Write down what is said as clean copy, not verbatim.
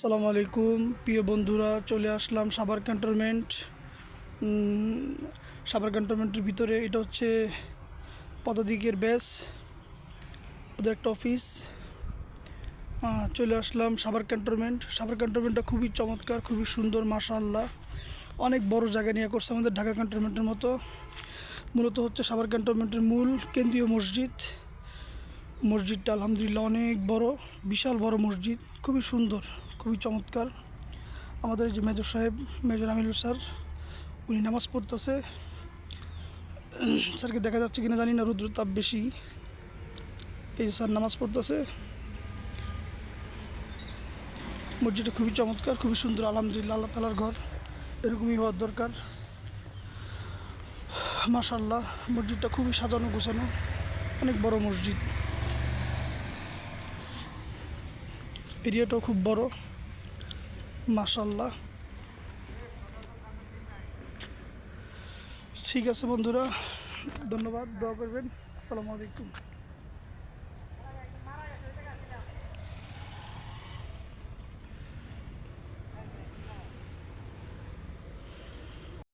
আসসালামু আলাইকুম প্রিয় বন্ধুরা, চলে আসলাম সাভার ক্যান্টনমেন্ট। সাভার ক্যান্টনমেন্টের ভিতরে এটা হচ্ছে পদাতিকের বেস, ওদের একটা অফিস। চলে আসলাম সাভার ক্যান্টনমেন্ট। সাভার ক্যান্টনমেন্টটা খুবই চমৎকার, খুবই সুন্দর, মাশাআল্লাহ। অনেক বড় জায়গা নিয়ে করছে আমাদের ঢাকা ক্যান্টনমেন্টের মতো। মূলত হচ্ছে সাভার ক্যান্টনমেন্টের মূল কেন্দ্রীয় মসজিদটা আলহামদুলিল্লাহ অনেক বড়, বিশাল বড় মসজিদ, খুবই সুন্দর, খুবই চমৎকার। আমাদের যে মেজর সাহেব, মেজর আমিনুল স্যার, উনি নামাজ পড়তেছে। স্যারকে দেখা যাচ্ছে কিনা জানি না, রুদ্রতাপ বেশি। এই যে স্যার নামাজ পড়তেছে। মসজিদটা খুবই চমৎকার, খুবই সুন্দর, আলহামদুলিল্লাহ। আল্লাহ তাআলার ঘর এরকমই হওয়ার দরকার। মাশাআল্লাহ, মসজিদটা খুবই সাজানো গোছানো, অনেক বড় মসজিদ। এরিয়াটাও খুব বড়, মাশাআল্লাহ। ঠিক আছে বন্ধুরা, ধন্যবাদ, দোয়া করবেন। আসসালামু আলাইকুম।